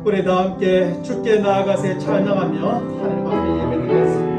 우리 다 함께 주께 나아가세 찬양하며 하나님 앞에 예배를 드리겠습니다.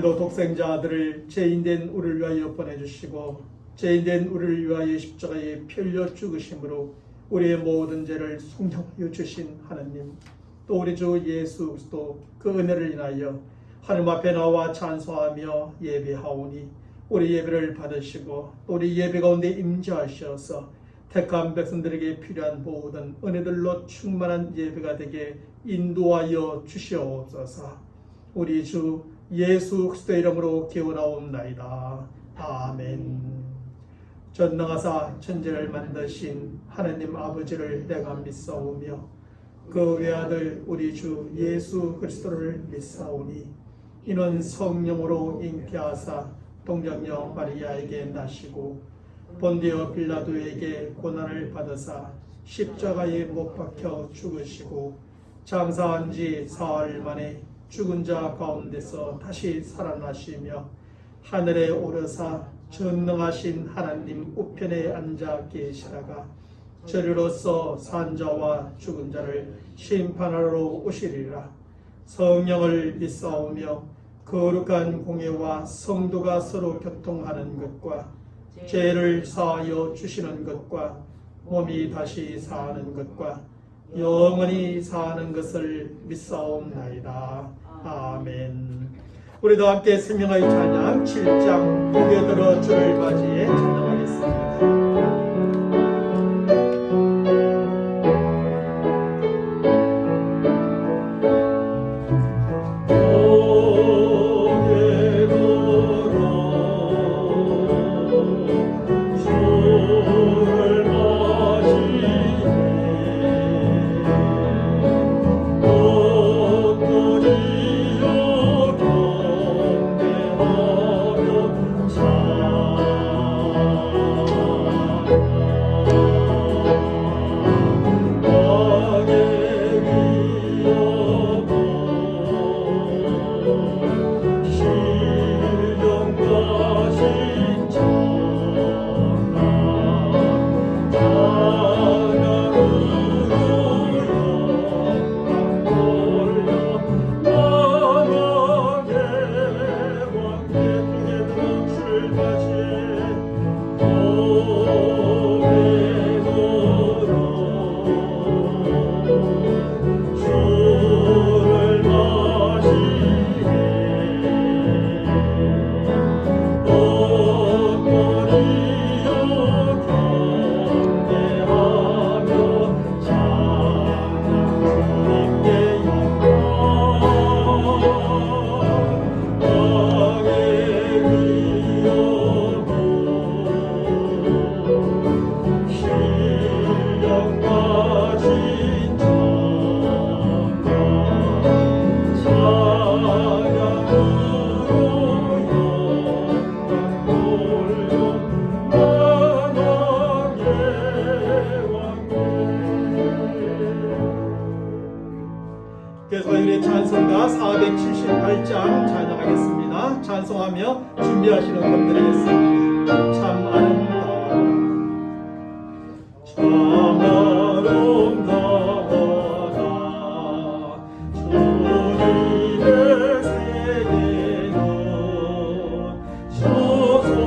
오늘도 독생자 아들을 죄인된 우리를 위하여 보내주시고 죄인된 우리를 위하여 십자가에 피 흘려 죽으심으로 우리의 모든 죄를 속량하여 주신 하나님, 또 우리 주 예수 그리스도 그 은혜를 인하여 하나님 앞에 나와 찬송하며 예배하오니 우리 예배를 받으시고 또 우리 예배 가운데 임재하셔서 택한 백성들에게 필요한 모든 은혜들로 충만한 예배가 되게 인도하여 주시옵소서. 우리 주 예수 그리스도의 이름으로 기원하옵나이다. 아멘. 전능하사 천지를 만드신 하나님 아버지를 내가 믿사오며 그 외아들 우리 주 예수 그리스도를 믿사오니 이는 성령으로 잉태하사 동정녀 마리아에게 나시고 본디오 빌라도에게 고난을 받으사 십자가에 못 박혀 죽으시고 장사한 지 사흘 만에 죽은 자 가운데서 다시 살아나시며 하늘에 오르사 전능하신 하나님 우편에 앉아 계시다가 저리로서 산자와 죽은 자를 심판하러 오시리라. 성령을 믿사오며 거룩한 공예와 성도가 서로 교통하는 것과 죄를 사하여 주시는 것과 몸이 다시 사는 것과 영원히 사는 것을 믿사옵나이다. 아멘. 우리도 함께 생명의 찬양 7장 고개들어 주를 맞이해 찬양하겠습니다. 자 그래서 오늘의 찬송가 478장 찬양하겠습니다. 찬송하며 준비하시는 분들이 있습니다. 참 아름다워 참 아름다워라 주님의 세계는 저절로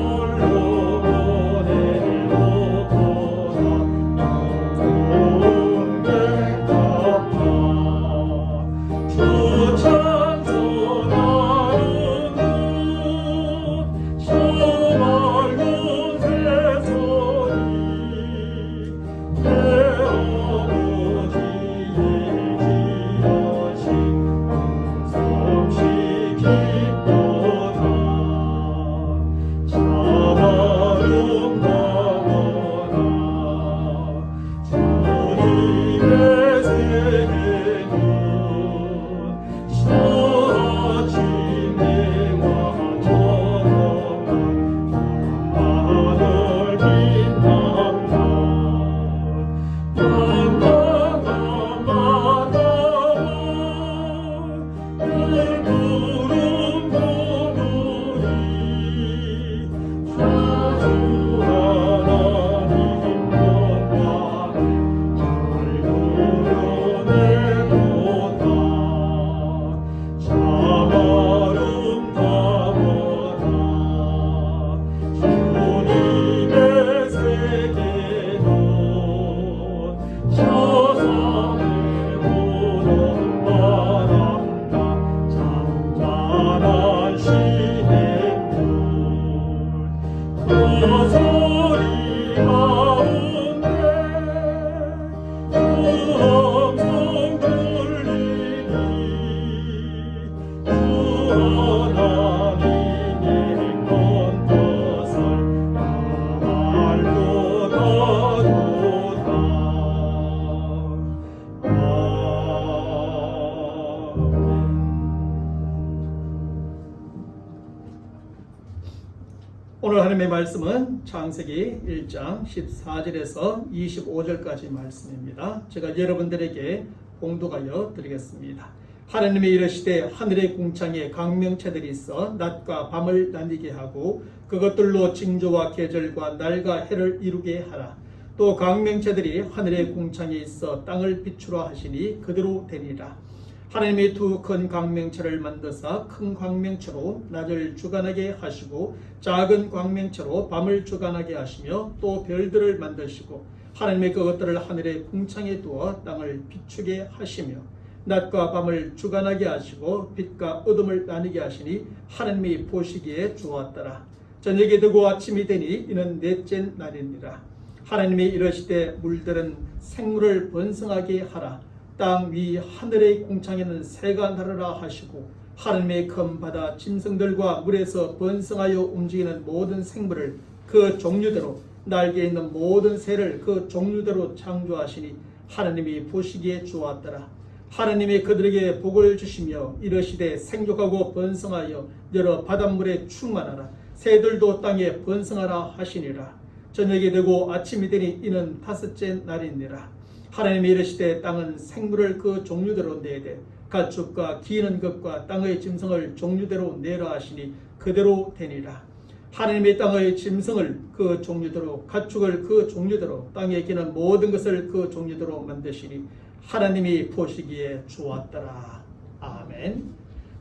오늘 하나님의 말씀은 창세기 1장 14절에서 25절까지 말씀입니다. 제가 여러분들에게 봉독하여 드리겠습니다. 하나님이 이르시되 하늘의 궁창에 강명체들이 있어 낮과 밤을 나뉘게 하고 그것들로 징조와 계절과 날과 해를 이루게 하라. 또 강명체들이 하늘의 궁창에 있어 땅을 비추라 하시니 그대로 되니라. 하나님이 두 큰 광명체를 만드사 큰 광명체로 낮을 주관하게 하시고 작은 광명체로 밤을 주관하게 하시며 또 별들을 만드시고 하나님의 그것들을 하늘의 궁창에 두어 땅을 비추게 하시며 낮과 밤을 주관하게 하시고 빛과 어둠을 나뉘게 하시니 하나님이 보시기에 좋았더라. 저녁이 되고 아침이 되니 이는 넷째 날이니라. 하나님이 이르시되 물들은 생물을 번성하게 하라. 땅 위 하늘의 궁창에는 새가 나르라 하시고 하나님의 큰 바다 짐승들과 물에서 번성하여 움직이는 모든 생물을 그 종류대로 날개 있는 모든 새를 그 종류대로 창조하시니 하나님이 보시기에 좋았더라. 하나님이 그들에게 복을 주시며 이르시되 생육하고 번성하여 여러 바닷물에 충만하라. 새들도 땅에 번성하라 하시니라. 저녁이 되고 아침이 되니 이는 다섯째 날이니라. 하나님이 이르시되 땅은 생물을 그 종류대로 내되 가축과 기는 것과 땅의 짐승을 종류대로 내라 하시니 그대로 되니라. 하나님이 땅의 짐승을 그 종류대로 가축을 그 종류대로 땅에 기는 모든 것을 그 종류대로 만드시니 하나님이 보시기에 좋았더라. 아멘.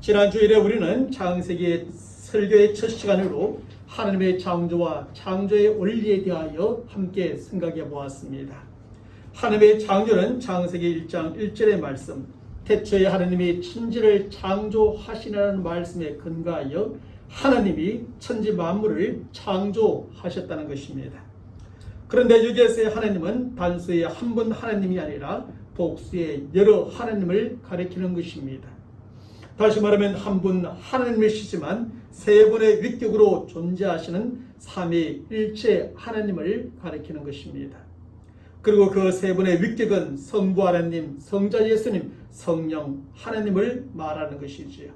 지난 주일에 우리는 창세기 설교의 첫 시간으로 하나님의 창조와 창조의 원리에 대하여 함께 생각해 보았습니다. 하나님의 창조는 창세기 1장 1절의 말씀, 태초에 하나님이 천지를 창조하시라는 말씀에 근거하여 하나님이 천지 만물을 창조하셨다는 것입니다. 그런데 여기에서의 하나님은 단수의 한 분 하나님이 아니라 복수의 여러 하나님을 가리키는 것입니다. 다시 말하면 한 분 하나님이시지만 세 분의 위격으로 존재하시는 삼위일체 하나님을 가리키는 것입니다. 그리고 그 세 분의 위격은 성부 하나님, 성자 예수님, 성령 하나님을 말하는 것이지요.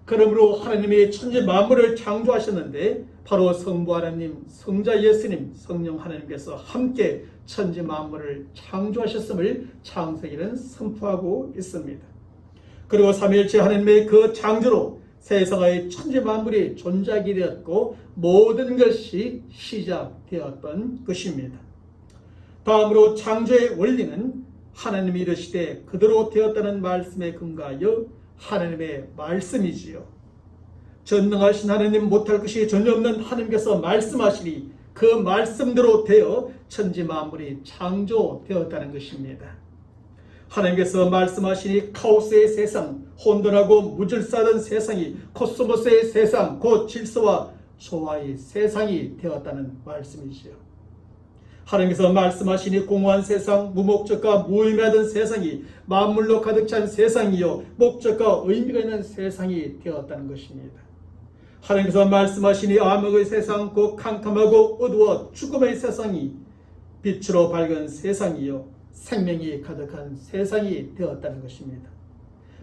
그러므로 하나님이 천지 만물을 창조하셨는데 바로 성부 하나님, 성자 예수님, 성령 하나님께서 함께 천지 만물을 창조하셨음을 창세기는 선포하고 있습니다. 그리고 삼위일체 하나님의 그 창조로 세상의 천지 만물이 존재하게 되었고 모든 것이 시작되었던 것입니다. 다음으로 창조의 원리는 하나님이 이르시되 그대로 되었다는 말씀에 근거하여 하나님의 말씀이지요. 전능하신 하나님, 못할 것이 전혀 없는 하나님께서 말씀하시니 그 말씀대로 되어 천지 만물이 창조되었다는 것입니다. 하나님께서 말씀하시니 카오스의 세상, 혼돈하고 무질서하던 세상이 코스모스의 세상, 곧 질서와 조화의 세상이 되었다는 말씀이지요. 하나님께서 말씀하시니 공허한 세상, 무목적과 무의미하던 세상이 만물로 가득 찬 세상이요 목적과 의미가 있는 세상이 되었다는 것입니다. 하나님께서 말씀하시니 암흑의 세상, 곧 캄캄하고 어두워 죽음의 세상이 빛으로 밝은 세상이요 생명이 가득한 세상이 되었다는 것입니다.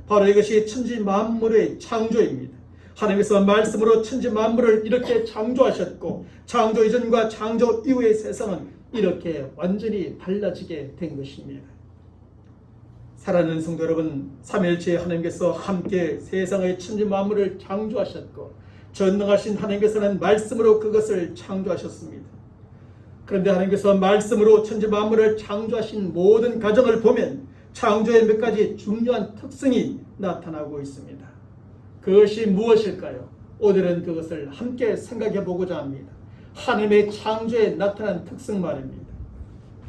바로 이것이 천지 만물의 창조입니다. 하나님께서 말씀으로 천지 만물을 이렇게 창조하셨고 창조 이전과 창조 이후의 세상은 이렇게 완전히 달라지게 된 것입니다. 사랑하는 성도 여러분, 삼위일체 하나님께서 함께 세상의 천지 만물을 창조하셨고 전능하신 하나님께서는 말씀으로 그것을 창조하셨습니다. 그런데 하나님께서 말씀으로 천지 만물을 창조하신 모든 과정을 보면 창조의 몇 가지 중요한 특성이 나타나고 있습니다. 그것이 무엇일까요? 오늘은 그것을 함께 생각해 보고자 합니다. 하나님의 창조에 나타난 특성 말입니다.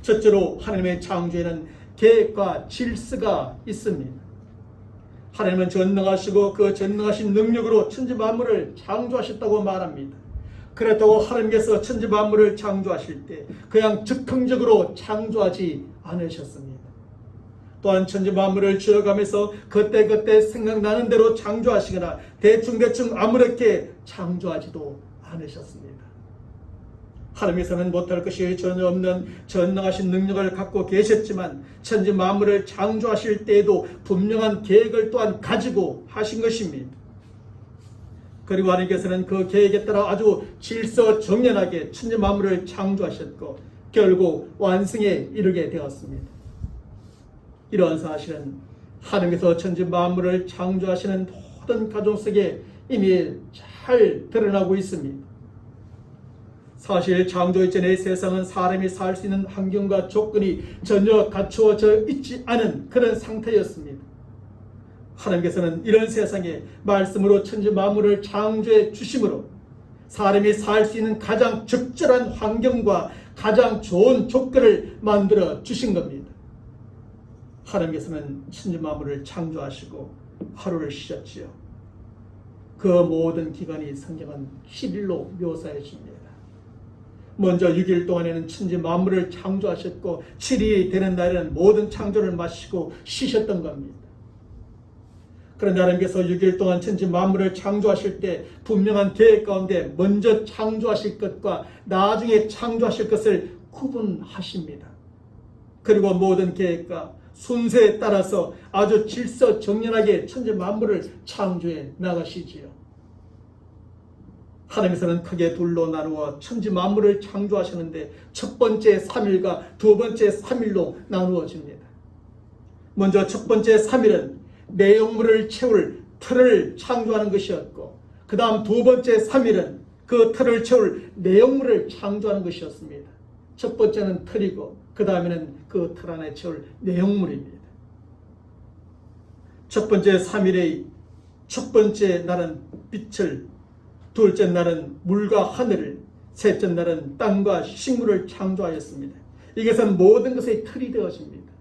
첫째로 하나님의 창조에는 계획과 질서가 있습니다. 하나님은 전능하시고 그 전능하신 능력으로 천지 만물을 창조하셨다고 말합니다. 그렇다고 하나님께서 천지 만물을 창조하실 때 그냥 즉흥적으로 창조하지 않으셨습니다. 또한 천지 만물을 지어가면서 그때그때 생각나는 대로 창조하시거나 대충대충 아무렇게 창조하지도 않으셨습니다. 하나님께서는 못할 것이 전혀 없는 전능하신 능력을 갖고 계셨지만 천지 만물을 창조하실 때에도 분명한 계획을 또한 가지고 하신 것입니다. 그리고 하나님께서는 그 계획에 따라 아주 질서정연하게 천지 만물을 창조하셨고 결국 완성에 이르게 되었습니다. 이러한 사실은 하나님께서 천지 만물을 창조하시는 모든 가정 속에 이미 잘 드러나고 있습니다. 사실 창조 이전의 세상은 사람이 살 수 있는 환경과 조건이 전혀 갖추어져 있지 않은 그런 상태였습니다. 하나님께서는 이런 세상에 말씀으로 천지 만물을 창조해 주심으로 사람이 살 수 있는 가장 적절한 환경과 가장 좋은 조건을 만들어 주신 겁니다. 하나님께서는 천지 만물을 창조하시고 하루를 쉬셨지요. 그 모든 기간이 성경은 7일로 묘사해 줍니다. 먼저 6일 동안에는 천지 만물을 창조하셨고 7일이 되는 날에는 모든 창조를 마치고 쉬셨던 겁니다. 그런데 하나님께서 6일 동안 천지 만물을 창조하실 때 분명한 계획 가운데 먼저 창조하실 것과 나중에 창조하실 것을 구분하십니다. 그리고 모든 계획과 순서에 따라서 아주 질서정연하게 천지 만물을 창조해 나가시지요. 하나님께서는 크게 둘로 나누어 천지 만물을 창조하셨는데 첫 번째 3일과 두 번째 3일로 나누어집니다. 먼저 첫 번째 3일은 내용물을 채울 틀을 창조하는 것이었고 그 다음 두 번째 3일은 그 틀을 채울 내용물을 창조하는 것이었습니다. 첫 번째는 틀이고 그 다음에는 그 틀 안에 채울 내용물입니다. 첫 번째 3일의 첫 번째 날은 빛을, 둘째 날은 물과 하늘을, 셋째 날은 땅과 식물을 창조하였습니다. 이것은 모든 것의 틀이 되어집니다.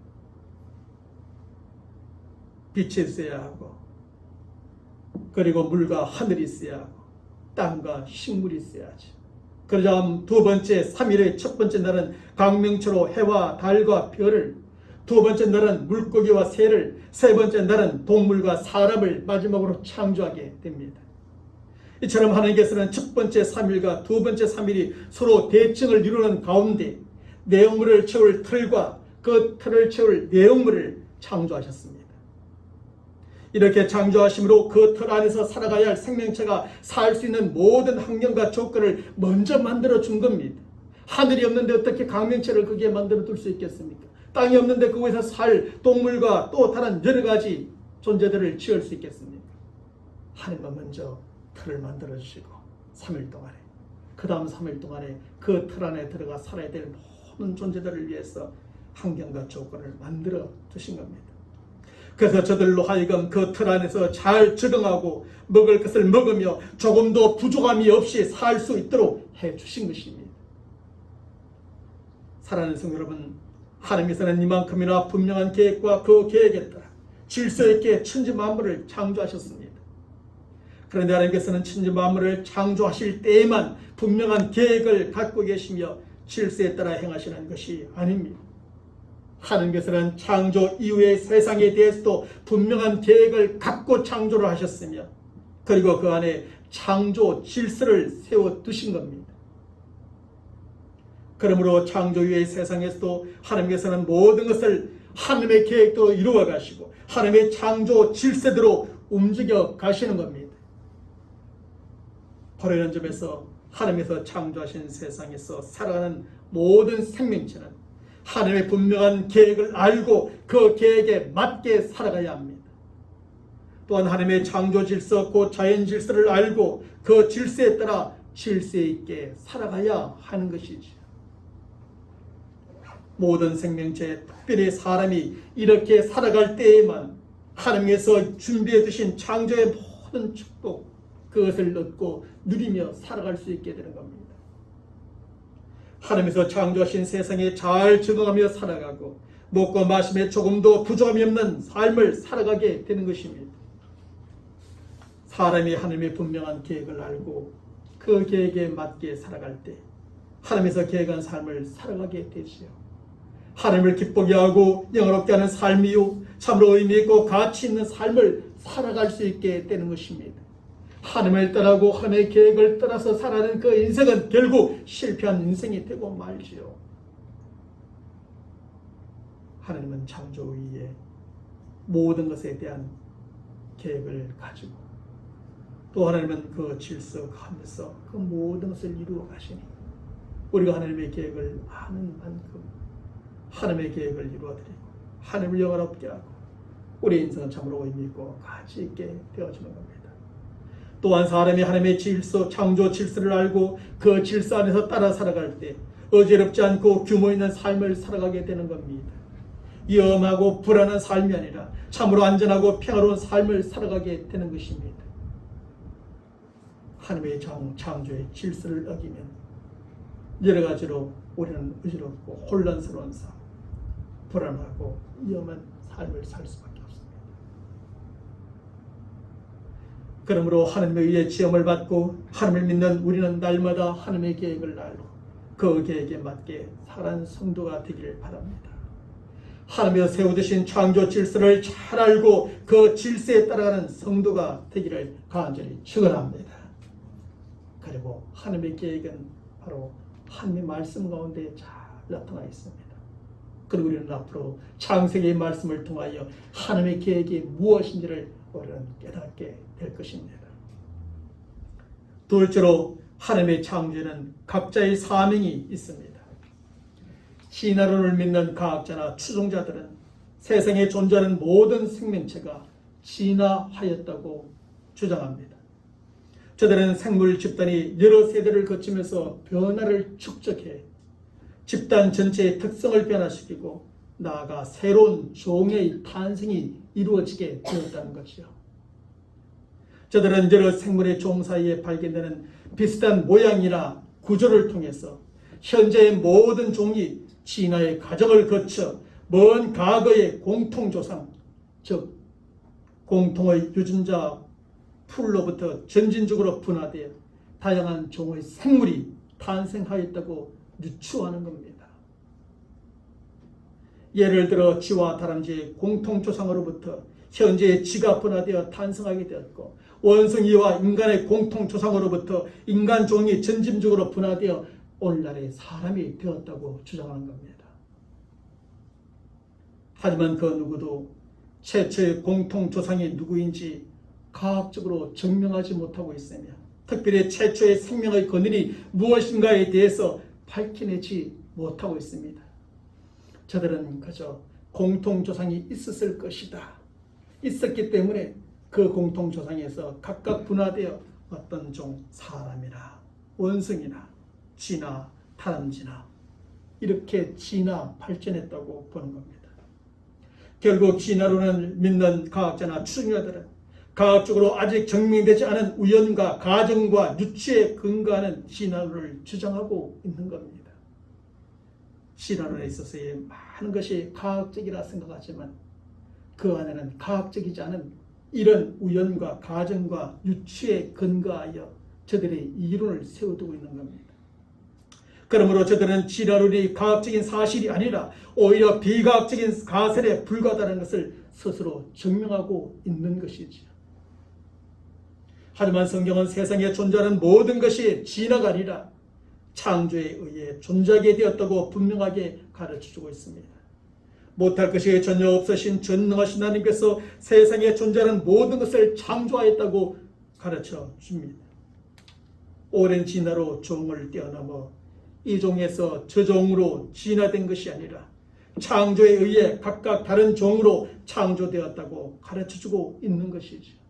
빛이 있어야 하고 그리고 물과 하늘이 있어야 하고 땅과 식물이 있어야지. 그 다음 두 번째 3일의 첫 번째 날은 광명초로 해와 달과 별을, 두 번째 날은 물고기와 새를, 세 번째 날은 동물과 사람을 마지막으로 창조하게 됩니다. 이처럼 하나님께서는 첫 번째 3일과 두 번째 3일이 서로 대칭을 이루는 가운데 내용물을 채울 틀과 그 틀을 채울 내용물을 창조하셨습니다. 이렇게 창조하심으로 그 틀 안에서 살아가야 할 생명체가 살 수 있는 모든 환경과 조건을 먼저 만들어 준 겁니다. 하늘이 없는데 어떻게 강명체를 거기에 만들어 둘 수 있겠습니까? 땅이 없는데 그곳에서 살 동물과 또 다른 여러 가지 존재들을 지을 수 있겠습니까? 하나님은 먼저 틀을 만들어 주시고 3일 동안에, 그 다음 3일 동안에 그 틀 안에 들어가 살아야 될 모든 존재들을 위해서 환경과 조건을 만들어 두신 겁니다. 그래서 저들로 하여금 그 틀 안에서 잘 적응하고 먹을 것을 먹으며 조금도 부족함이 없이 살 수 있도록 해 주신 것입니다. 사랑하는 성도 여러분, 하나님께서는 이만큼이나 분명한 계획과 그 계획에 따라 질서 있게 천지 만물을 창조하셨습니다. 그런데 하나님께서는 천지 만물을 창조하실 때에만 분명한 계획을 갖고 계시며 질서에 따라 행하시는 것이 아닙니다. 하나님께서는 창조 이후의 세상에 대해서도 분명한 계획을 갖고 창조를 하셨으며, 그리고 그 안에 창조 질서를 세워두신 겁니다. 그러므로 창조 이후의 세상에서도 하나님께서는 모든 것을 하나님의 계획대로 이루어 가시고 하나님의 창조 질서대로 움직여 가시는 겁니다. 바로 이런 점에서 하나님께서 창조하신 세상에서 살아가는 모든 생명체는 하나님의 분명한 계획을 알고 그 계획에 맞게 살아가야 합니다. 또한 하나님의 창조 질서, 곧 자연 질서를 알고 그 질서에 따라 질서 있게 살아가야 하는 것이죠. 모든 생명체, 특별히 사람이 이렇게 살아갈 때에만 하나님께서 준비해 두신 창조의 모든 축복, 그것을 얻고 누리며 살아갈 수 있게 되는 겁니다. 하나님께서 창조하신 세상에 잘 적응하며 살아가고 먹고 마심에 조금도 부족함이 없는 삶을 살아가게 되는 것입니다. 사람이 하나님의 분명한 계획을 알고 그 계획에 맞게 살아갈 때 하나님께서 계획한 삶을 살아가게 되지요. 하나님을 기쁘게 하고 영화롭게 하는 삶이요, 참으로 의미 있고 가치 있는 삶을 살아갈 수 있게 되는 것입니다. 하나님을 떠나고 하나님의 계획을 떠나서 살아가는 그 인생은 결국 실패한 인생이 되고 말지요. 하나님은 창조 이후에 모든 것에 대한 계획을 가지고 또 하나님은 그 질서 가운데서 그 모든 것을 이루어 가시니 우리가 하나님의 계획을 아는 만큼 하나님의 계획을 이루어드리고 하나님을 영원롭게 하고 우리 인생은 참으로 의미 있고 가치 있게 되어지는 겁니다. 또한 사람이 하나님의 질서, 창조 질서를 알고 그 질서 안에서 따라 살아갈 때 어지럽지 않고 규모 있는 삶을 살아가게 되는 겁니다. 위험하고 불안한 삶이 아니라 참으로 안전하고 평화로운 삶을 살아가게 되는 것입니다. 하나님의 창조의 질서를 어기면 여러 가지로 우리는 어지럽고 혼란스러운 삶, 불안하고 위험한 삶을 살 수밖에 없습니다. 그러므로 하나님에 의해 지음을 받고 하나님을 믿는 우리는 날마다 하나님의 계획을 알고 그 계획에 맞게 살아가는 성도가 되기를 바랍니다. 하나님께서 세워두신 창조 질서를 잘 알고 그 질서에 따라가는 성도가 되기를 간절히 축원합니다. 그리고 하나님의 계획은 바로 하나님의 말씀 가운데 잘 나타나 있습니다. 그리고 우리는 앞으로 창세기의 말씀을 통하여 하나님의 계획이 무엇인지를 우리는 깨닫게 될 것입니다. 둘째로 하나님의 창조에는 각자의 사명이 있습니다. 신화론을 믿는 과학자나 추종자들은 세상에 존재하는 모든 생명체가 진화하였다고 주장합니다. 저들은 생물 집단이 여러 세대를 거치면서 변화를 축적해 집단 전체의 특성을 변화시키고 나아가 새로운 종의 탄생이 이루어지게 되었다는 것이요. 저들은 여러 생물의 종 사이에 발견되는 비슷한 모양이나 구조를 통해서 현재의 모든 종이 진화의 과정을 거쳐 먼 과거의 공통조상, 즉 공통의 유전자 풀로부터 점진적으로 분화되어 다양한 종의 생물이 탄생하였다고 유추하는 겁니다. 예를 들어 쥐와 다람쥐의 공통조상으로부터 현재의 쥐가 분화되어 탄생하게 되었고, 원숭이와 인간의 공통조상으로부터 인간 종이 점진적으로 분화되어 오늘날의 사람이 되었다고 주장하는 겁니다. 하지만 그 누구도 최초의 공통조상이 누구인지 과학적으로 증명하지 못하고 있으며, 특별히 최초의 생명의 근원이 무엇인가에 대해서 밝혀내지 못하고 있습니다. 저들은 그저 공통조상이 있었을 것이다, 있었기 때문에 그 공통조상에서 각각 분화되어 어떤 종 사람이나 원숭이나 쥐나 다람쥐나 이렇게 진화 발전했다고 보는 겁니다. 결국 진화론을 믿는 과학자나 추종자들은 과학적으로 아직 증명되지 않은 우연과 가정과 유추에 근거하는 진화론을 주장하고 있는 겁니다. 진화론에 있어서의 많은 것이 과학적이라 생각하지만 그 안에는 과학적이지 않은 이런 우연과 가정과 유추에 근거하여 저들의 이론을 세워두고 있는 겁니다. 그러므로 저들은 진화론이 과학적인 사실이 아니라 오히려 비과학적인 가설에 불과하다는 것을 스스로 증명하고 있는 것이지요. 하지만 성경은 세상에 존재하는 모든 것이 진화가 아니라 창조에 의해 존재하게 되었다고 분명하게 가르쳐주고 있습니다. 못할 것이 전혀 없으신 전능하신 하나님께서 세상에 존재하는 모든 것을 창조하였다고 가르쳐 줍니다. 오랜 진화로 종을 뛰어넘어 이 종에서 저 종으로 진화된 것이 아니라 창조에 의해 각각 다른 종으로 창조되었다고 가르쳐주고 있는 것이죠.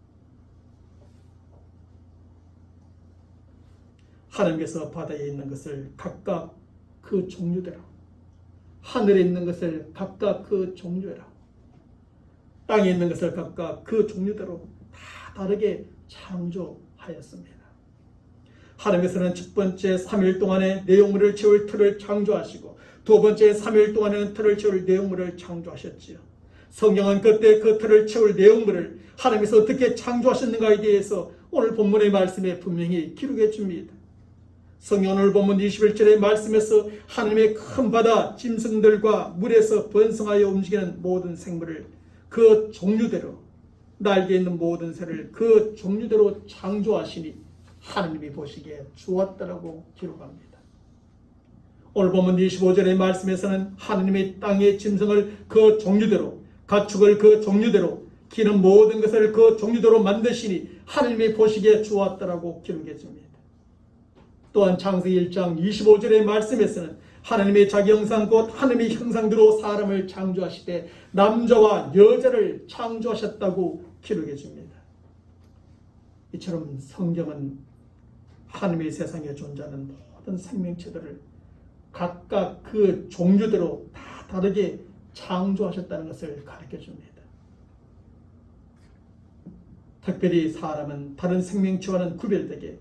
하나님께서 바다에 있는 것을 각각 그 종류대로, 하늘에 있는 것을 각각 그 종류대로, 땅에 있는 것을 각각 그 종류대로 다 다르게 창조하였습니다. 하나님께서는 첫 번째 3일 동안에 내용물을 채울 틀을 창조하시고 두 번째 3일 동안에는 틀을 채울 내용물을 창조하셨지요. 성경은 그때 그 틀을 채울 내용물을 하나님께서 어떻게 창조하셨는가에 대해서 오늘 본문의 말씀에 분명히 기록해 줍니다. 성경 오늘 본문 21절의 말씀에서 하나님의 큰 바다 짐승들과 물에서 번성하여 움직이는 모든 생물을 그 종류대로, 날개 있는 모든 새를 그 종류대로 창조하시니 하나님이 보시기에 좋았다라고 기록합니다. 오늘 본문 25절의 말씀에서는 하나님의 땅의 짐승을 그 종류대로, 가축을 그 종류대로, 기는 모든 것을 그 종류대로 만드시니 하나님이 보시기에 좋았다라고 기록해 줍니다. 또한 창세기 1장 25절의 말씀에서는 하나님의 자기 형상 곧 하나님의 형상대로 사람을 창조하시되 남자와 여자를 창조하셨다고 기록해 줍니다. 이처럼 성경은 하나님의 세상에 존재하는 모든 생명체들을 각각 그 종류대로 다 다르게 창조하셨다는 것을 가르쳐 줍니다. 특별히 사람은 다른 생명체와는 구별되게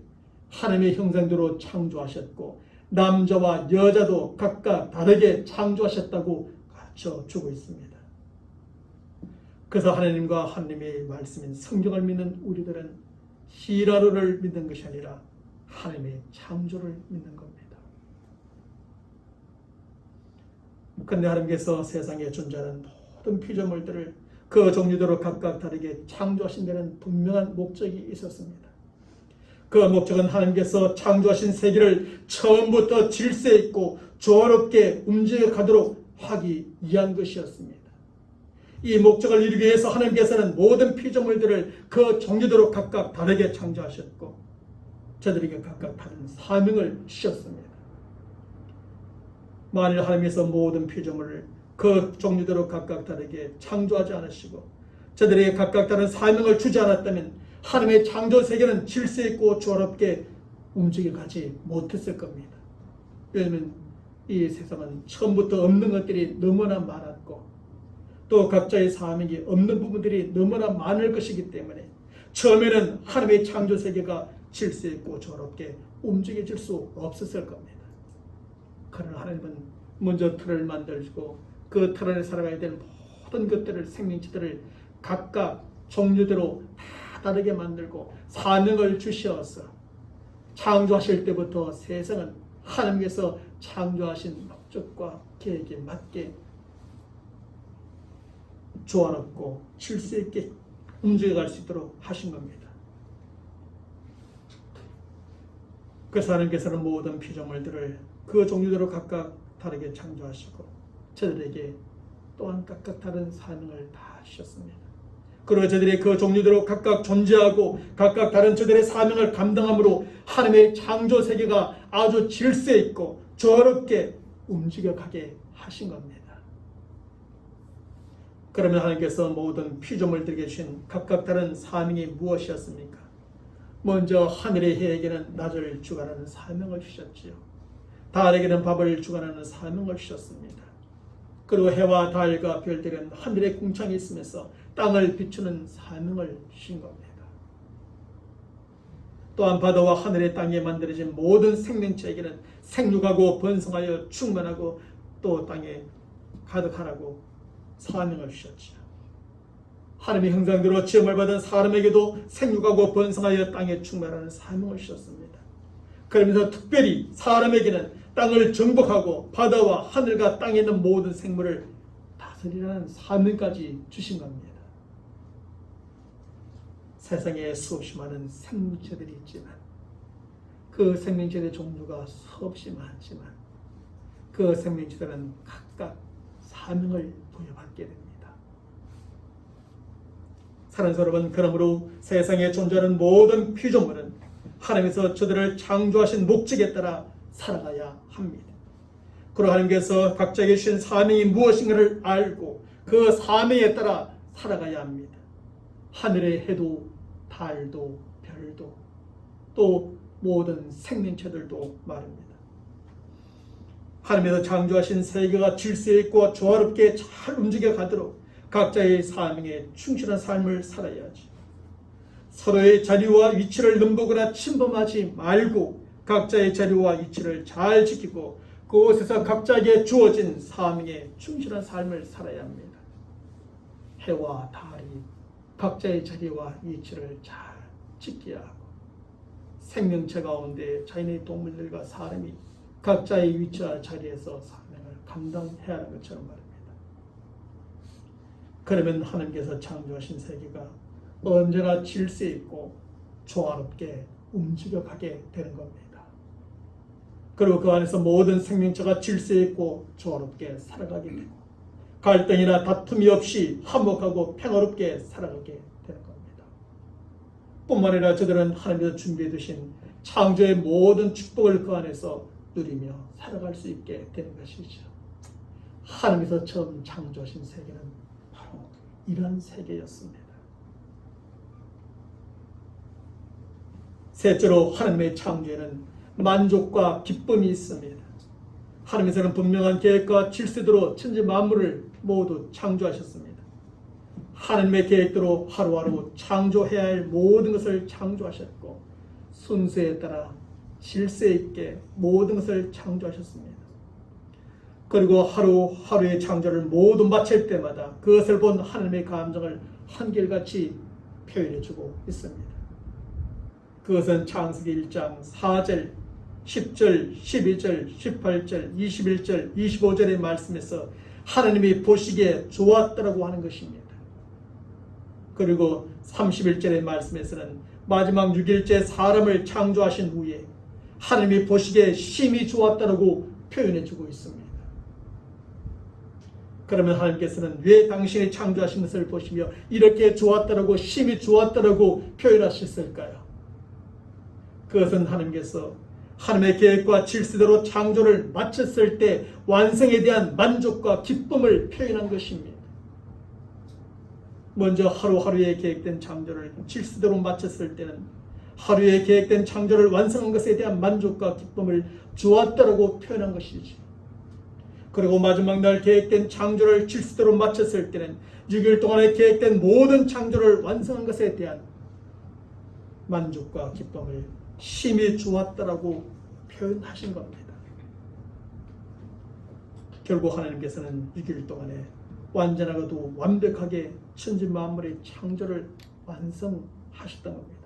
하나님의 형상대로 창조하셨고 남자와 여자도 각각 다르게 창조하셨다고 가르쳐 주고 있습니다. 그래서 하나님과 하나님의 말씀인 성경을 믿는 우리들은 히라로를 믿는 것이 아니라 하나님의 창조를 믿는 겁니다. 그런데 하나님께서 세상에 존재하는 모든 피조물들을 그 종류대로 각각 다르게 창조하신 데는 분명한 목적이 있었습니다. 그 목적은 하나님께서 창조하신 세계를 처음부터 질서 있고 조화롭게 움직여가도록 하기 위한 것이었습니다. 이 목적을 이루기 위해서 하나님께서는 모든 피조물들을 그 종류대로 각각 다르게 창조하셨고 저들에게 각각 다른 사명을 주셨습니다. 만일 하나님께서 모든 피조물을 그 종류대로 각각 다르게 창조하지 않으시고 저들에게 각각 다른 사명을 주지 않았다면 하나님의 창조 세계는 질서 있고 조화롭게 움직여가지 못했을 겁니다. 왜냐하면 이 세상은 처음부터 없는 것들이 너무나 많았고 또 각자의 사명이 없는 부분들이 너무나 많을 것이기 때문에 처음에는 하나님의 창조 세계가 질서 있고 조화롭게 움직여질 수 없었을 겁니다. 그러나 하나님은 먼저 틀을 만들고 그 틀 안에 살아가야 될 모든 것들을, 생명체들을 각각 종류대로 다 다르게 만들고 사명을 주셔서 창조하실 때부터 세상은 하나님께서 창조하신 목적과 계획에 맞게 조화롭고 질서 있게 움직여갈 수 있도록 하신 겁니다. 그래서 하나님께서는 모든 피조물들을 그 종류대로 각각 다르게 창조하시고 저들에게 또한 각각 다른 사명을 다 주셨습니다. 그리고 저들이 그 종류대로 각각 존재하고 각각 다른 저들의 사명을 감당함으로 하나님의 창조 세계가 아주 질서 있고 조화롭게 움직여가게 하신 겁니다. 그러면 하나님께서 모든 피조물들에게 주신 각각 다른 사명이 무엇이었습니까? 먼저 하늘의 해에게는 낮을 주관하는 사명을 주셨지요. 달에게는 밥을 주관하는 사명을 주셨습니다. 그리고 해와 달과 별들은 하늘의 궁창에 있으면서 땅을 비추는 사명을 주신 겁니다. 또한 바다와 하늘의 땅에 만들어진 모든 생명체에게는 생육하고 번성하여 충만하고 또 땅에 가득하라고 사명을 주셨지요. 하나님의 형상대로 지음을 받은 사람에게도 생육하고 번성하여 땅에 충만하는 사명을 주셨습니다. 그러면서 특별히 사람에게는 땅을 정복하고 바다와 하늘과 땅에 있는 모든 생물을 다스리라는 사명까지 주신 겁니다. 세상에 수없이 많은 생명체들이 있지만 그 생명체의 종류가 수없이 많지만 그 생명체들은 각각 사명을 부여받게 됩니다. 사랑하는 여러분, 그러므로 세상에 존재하는 모든 피조물은 하나님께서 저들을 창조하신 목적에 따라 살아가야 합니다. 그리고 하나님께서 각자에게 주신 사명이 무엇인가를 알고 그 사명에 따라 살아가야 합니다. 하늘의 해도 달도 별도 또 모든 생명체들도 말입니다. 하나님께서 창조하신 세계가 질서 있고 조화롭게 잘 움직여 가도록 각자의 사명에 충실한 삶을 살아야지. 서로의 자리와 위치를 넘보거나 침범하지 말고 각자의 자리와 위치를 잘 지키고 그곳에서 각자에게 주어진 사명에 충실한 삶을 살아야 합니다. 해와 달이 각자의 자리와 위치를 잘 지켜야 하고 생명체 가운데 자연의 동물들과 사람이 각자의 위치와 자리에서 사명을 감당해야 하는 것처럼 말입니다. 그러면 하나님께서 창조하신 세계가 언제나 질서 있고 조화롭게 움직여가게 되는 겁니다. 그리고 그 안에서 모든 생명체가 질서 있고 조화롭게 살아가게 되고 갈등이나 다툼이 없이 화목하고 평화롭게 살아가게 되는 겁니다. 뿐만 아니라 저들은 하나님께서 준비해 두신 창조의 모든 축복을 그 안에서 누리며 살아갈 수 있게 되는 것이죠. 하나님께서 처음 창조하신 세계는 바로 이런 세계였습니다. 셋째로 하나님의 창조에는 만족과 기쁨이 있습니다. 하나님께서는 분명한 계획과 질서대로 천지 만물을 모두 창조하셨습니다. 하나님의 계획대로 하루하루 창조해야 할 모든 것을 창조하셨고 순서에 따라 질서 있게 모든 것을 창조하셨습니다. 그리고 하루하루의 창조를 모두 마칠 때마다 그것을 본 하나님의 감정을 한결같이 표현해주고 있습니다. 그것은 창세기 1장 4절, 10절, 12절, 18절, 21절, 25절의 말씀에서 하나님이 보시기에 좋았다라고 하는 것입니다. 그리고 31절의 말씀에서는 마지막 6일째 사람을 창조하신 후에 하나님이 보시기에 심히 좋았다라고 표현해주고 있습니다. 그러면 하나님께서는 왜 당신이 창조하신 것을 보시며 이렇게 좋았다라고 심히 좋았다라고 표현하셨을까요? 그것은 하나님께서 하나님의 계획과 질서대로 창조를 마쳤을 때 완성에 대한 만족과 기쁨을 표현한 것입니다. 먼저 하루하루에 계획된 창조를 질서대로 마쳤을 때는 하루에 계획된 창조를 완성한 것에 대한 만족과 기쁨을 좋았다라고 표현한 것이지. 그리고 마지막 날 계획된 창조를 질서대로 마쳤을 때는 6일 동안에 계획된 모든 창조를 완성한 것에 대한 만족과 기쁨을 심히 좋았다라고 표현하신 겁니다. 결국 하나님께서는 6일 동안에 완전하고도 완벽하게 천지 만물의 창조를 완성하셨던 겁니다.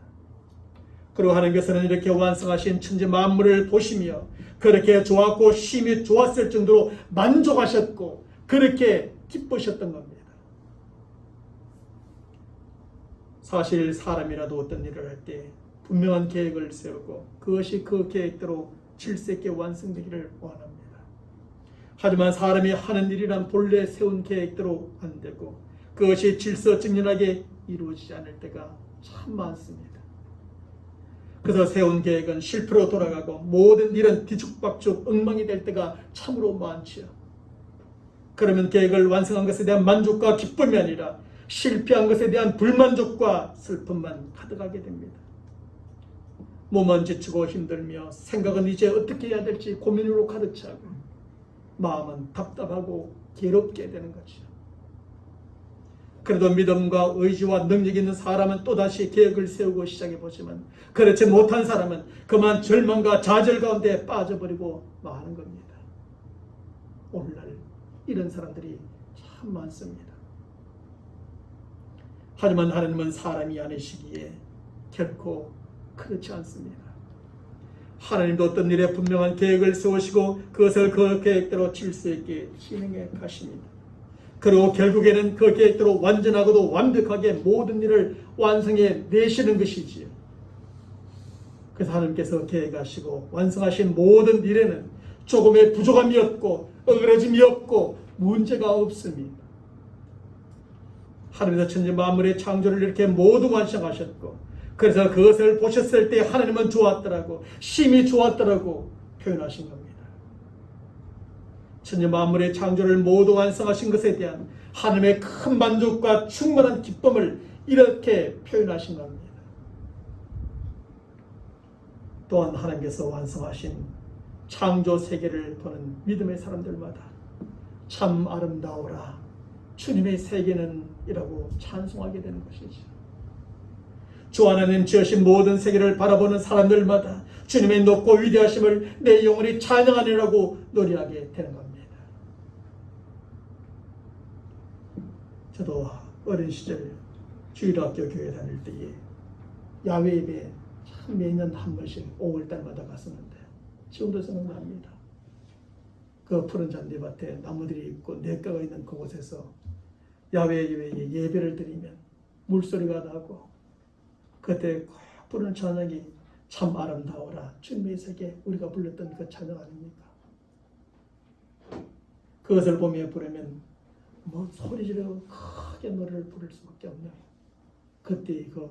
그리고 하나님께서는 이렇게 완성하신 천지 만물을 보시며 그렇게 좋았고 심히 좋았을 정도로 만족하셨고 그렇게 기쁘셨던 겁니다. 사실 사람이라도 어떤 일을 할 때 분명한 계획을 세우고 그것이 그 계획대로 질서 있게 완성되기를 원합니다. 하지만 사람이 하는 일이란 본래 세운 계획대로 안 되고 그것이 질서정연하게 이루어지지 않을 때가 참 많습니다. 그래서 세운 계획은 실패로 돌아가고 모든 일은 뒤죽박죽 엉망이 될 때가 참으로 많지요. 그러면 계획을 완성한 것에 대한 만족과 기쁨이 아니라 실패한 것에 대한 불만족과 슬픔만 가득하게 됩니다. 몸은 지치고 힘들며 생각은 이제 어떻게 해야 될지 고민으로 가득 차고 마음은 답답하고 괴롭게 되는 거죠. 그래도 믿음과 의지와 능력 있는 사람은 또다시 계획을 세우고 시작해보지만 그렇지 못한 사람은 그만 절망과 좌절 가운데 빠져버리고 마는 겁니다. 오늘날 이런 사람들이 참 많습니다. 하지만 하나님은 사람이 아니시기에 결코 그렇지 않습니다. 하나님도 어떤 일에 분명한 계획을 세우시고 그것을 그 계획대로 질서 있게 진행해 가십니다. 그리고 결국에는 그 계획대로 완전하고도 완벽하게 모든 일을 완성해 내시는 것이지요. 그래서 하나님께서 계획하시고 완성하신 모든 일에는 조금의 부족함이 없고 어그러짐이 없고 문제가 없습니다. 하나님께서 천지 만물의 창조를 이렇게 모두 완성하셨고 그래서 그것을 보셨을 때 하나님은 좋았더라고 심히 좋았더라고 표현하신 겁니다. 천지 만물의 창조를 모두 완성하신 것에 대한 하나님의 큰 만족과 충만한 기쁨을 이렇게 표현하신 겁니다. 또한 하나님께서 완성하신 창조 세계를 보는 믿음의 사람들마다 참 아름다워라 주님의 세계는 이라고 찬송하게 되는 것이죠. 주 하나님 지으신 모든 세계를 바라보는 사람들마다 주님의 높고 위대하심을 내 영혼이 찬양하리라고 노래하게 되는 겁니다. 저도 어린 시절 주일학교 교회 다닐 때에 야외 예배 참 매년 한 번씩 5월달마다 갔었는데 지금도 생각납니다. 그 푸른 잔디밭에 나무들이 있고 냇가가 있는 그곳에서 야외 예배를 드리면 물소리가 나고 그때 부르는 찬양이 참 아름다워라 주님의 세계 우리가 불렀던 그 찬양 아닙니까? 그것을 보며 부르면 뭐 소리 지르고 크게 노래를 부를 수밖에 없는 그때의 그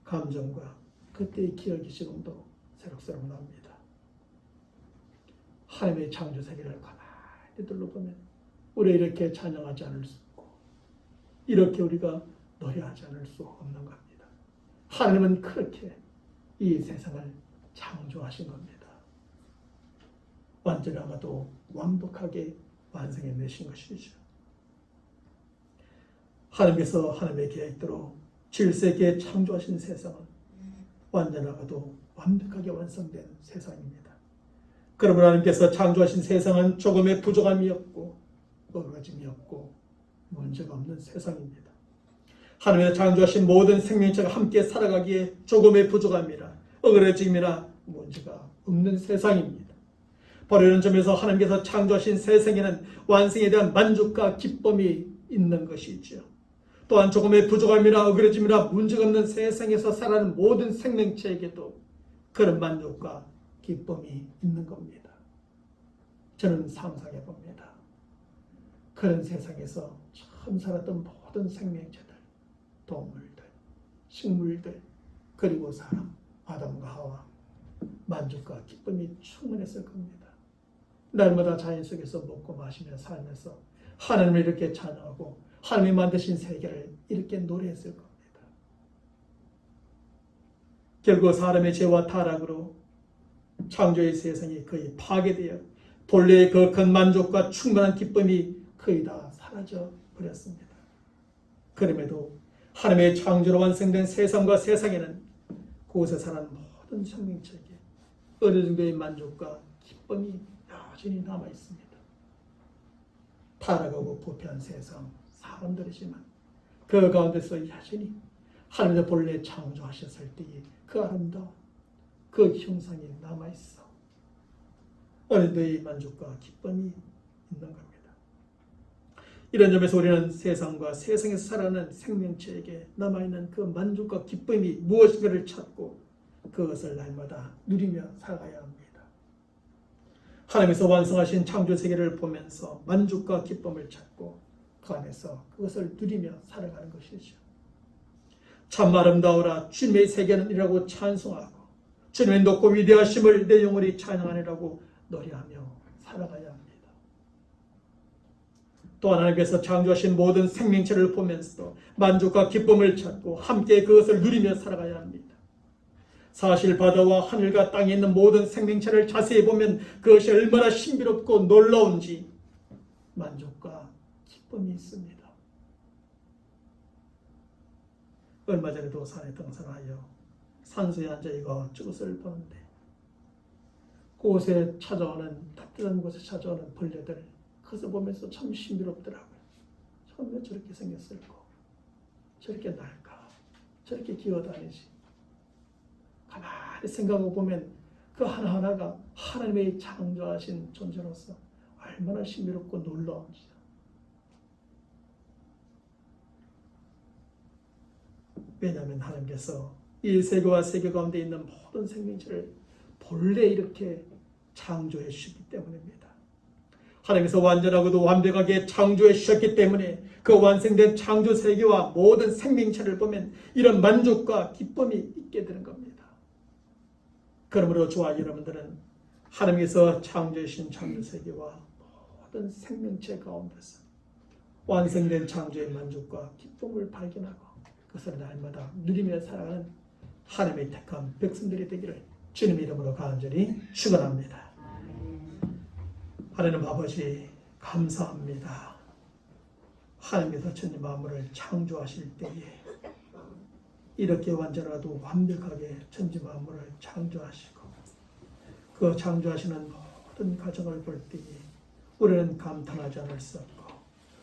감정과 그때의 기억이 지금도 새록새록 납니다. 하나님의 창조 세계를 가만히 둘러보면 우리가 이렇게 찬양하지 않을 수 없고 이렇게 우리가 노래하지 않을 수 없는 겁니다. 하나님은 그렇게 이 세상을 창조하신 겁니다. 완전하고도 완벽하게 완성해 내신 것이죠. 하나님께서 하나님의 계획대로 질서 있게 창조하신 세상은 완전하고도 완벽하게 완성된 세상입니다. 그러므로 하나님께서 창조하신 세상은 조금의 부족함이 없고 어그러짐이 없고 문제가 없는 세상입니다. 하나님의 창조하신 모든 생명체가 함께 살아가기에 조금의 부족함이나 어그러짐이나 문제가 없는 세상입니다. 바로 이런 점에서 하나님께서 창조하신 세상에는 완성에 대한 만족과 기쁨이 있는 것이죠. 또한 조금의 부족함이나 어그러짐이나 문제가 없는 세상에서 살아가는 모든 생명체에게도 그런 만족과 기쁨이 있는 겁니다. 저는 상상해 봅니다. 그런 세상에서 처음 살았던 모든 생명체들, 동물들, 식물들, 그리고 사람, 아담과 하와 만족과 기쁨이 충만했을 겁니다. 날마다 자연 속에서 먹고 마시며 살면서 하나님을 이렇게 찬양하고 하나님이 만드신 세계를 이렇게 노래했을 겁니다. 결국 사람의 죄와 타락으로 창조의 세상이 거의 파괴되어 본래의 그 큰 만족과 충만한 기쁨이 거의 다 사라져 버렸습니다. 그럼에도 하나님의 창조로 완성된 세상과 세상에는 그곳에 사는 모든 생명체에게 어느 정도의 만족과 기쁨이 여전히 남아 있습니다. 타락하고 부패한 세상 사람들이지만 그 가운데서 여전히 하나님의 본래 창조하셨을 때의 그 아름다움, 그 형상이 남아 있어. 어느 정도의 만족과 기쁨이 있는 겁니다. 이런 점에서 우리는 세상과 세상에서 살아가는 생명체에게 남아있는 그 만족과 기쁨이 무엇인가를 찾고 그것을 날마다 누리며 살아가야 합니다. 하나님께서 완성하신 창조세계를 보면서 만족과 기쁨을 찾고 그 안에서 그것을 누리며 살아가는 것이죠. 참 아름다워라 주님의 세계는 이라고 찬송하고 주님의 높고 위대하심을 내 영혼이 찬양하니라고 노래하며 살아가야 합니다. 또 하나님께서 창조하신 모든 생명체를 보면서도 만족과 기쁨을 찾고 함께 그것을 누리며 살아가야 합니다. 사실 바다와 하늘과 땅에 있는 모든 생명체를 자세히 보면 그것이 얼마나 신비롭고 놀라운지 만족과 기쁨이 있습니다. 얼마 전에도 산에 등산하여 산소에 앉아 이거 저것을 보는데 그곳에 찾아오는 따뜻한 곳에 찾아오는 벌레들 그것을 보면서 참 신비롭더라고요. 처음에 저렇게 생겼을까? 저렇게 날까? 저렇게 기어다니지? 가만히 생각하고 보면 그 하나하나가 하나님의 창조하신 존재로서 얼마나 신비롭고 놀라운지. 왜냐하면 하나님께서 이 세계와 세계 가운데 있는 모든 생명체를 본래 이렇게 창조해 주셨기 때문입니다. 하나님께서 완전하고도 완벽하게 창조해 주셨기 때문에 그 완성된 창조 세계와 모든 생명체를 보면 이런 만족과 기쁨이 있게 되는 겁니다. 그러므로 저와 여러분들은 하나님께서 창조해 주신 창조 세계와 모든 생명체 가운데서 완성된 창조의 만족과 기쁨을 발견하고 그것을 날마다 누리며 살아가는 하나님의 택한 백성들이 되기를 주님 이름으로 간절히 축원합니다. 하나님 아버지 감사합니다. 하나님께서 천지 만물을 창조하실 때에 이렇게 완전하고 완벽하게 천지 만물을 창조하시고 그 창조하시는 모든 과정을 볼 때에 우리는 감탄하지 않을 수 없고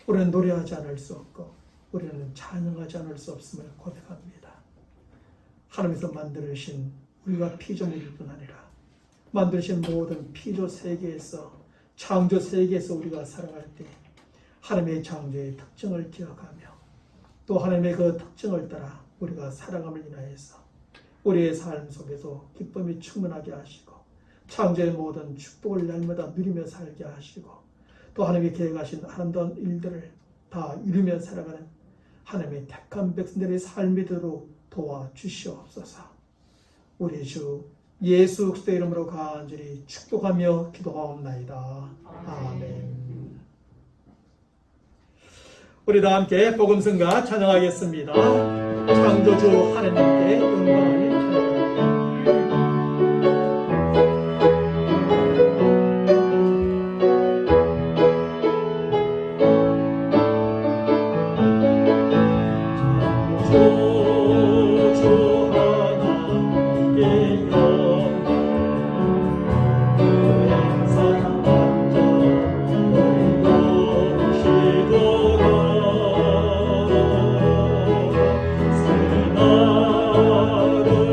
우리는 노래하지 않을 수 없고 우리는 찬양하지 않을 수 없음을 고백합니다. 하나님께서 만들으신 우리가 피조물일 뿐 아니라 만드신 모든 피조 세계에서 창조 세계에서 우리가 살아갈 때 하나님의 창조의 특징을 기억하며 또 하나님의 그 특징을 따라 우리가 살아감을 인하여서 우리의 삶 속에서 기쁨이 충만하게 하시고 창조의 모든 축복을 날마다 누리며 살게 하시고 또 하나님이 계획하신 아름다운 일들을 다 이루며 살아가는 하나님의 택한 백성들의 삶이 되도록 도와주시옵소서. 우리 주 예수 그리스도의 이름으로 간절히 축복하며 기도하옵나이다. 아멘. 우리 다 함께 복음성가 찬양하겠습니다. 창조주 하나님께 영광을 찬양합니다. 나로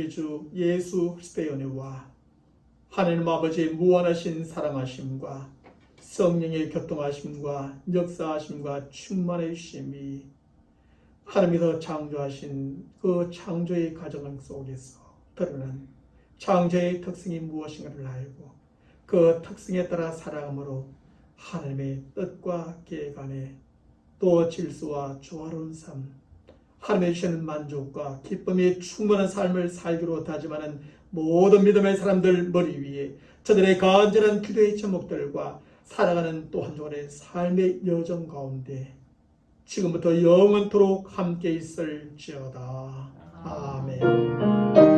우리 주 예수 그리스도의 은혜와 하나님 아버지의 무한하신 사랑하심과 성령의 교통하심과 역사하심과 충만해 주심이 하나님께서 창조하신 그 창조의 과정 속에서 드러난 창조의 특성이 무엇인가를 알고 그 특성에 따라 살아감으로 하나님의 뜻과 계획 안에 또 질서와 조화로운 삶, 하나님의 주시는 만족과 기쁨이 충만한 삶을 살기로 다짐하는 모든 믿음의 사람들 머리 위에 저들의 간절한 기도의 제목들과 살아가는 또 한 주간의 삶의 여정 가운데 지금부터 영원토록 함께 있을지어다. 아멘.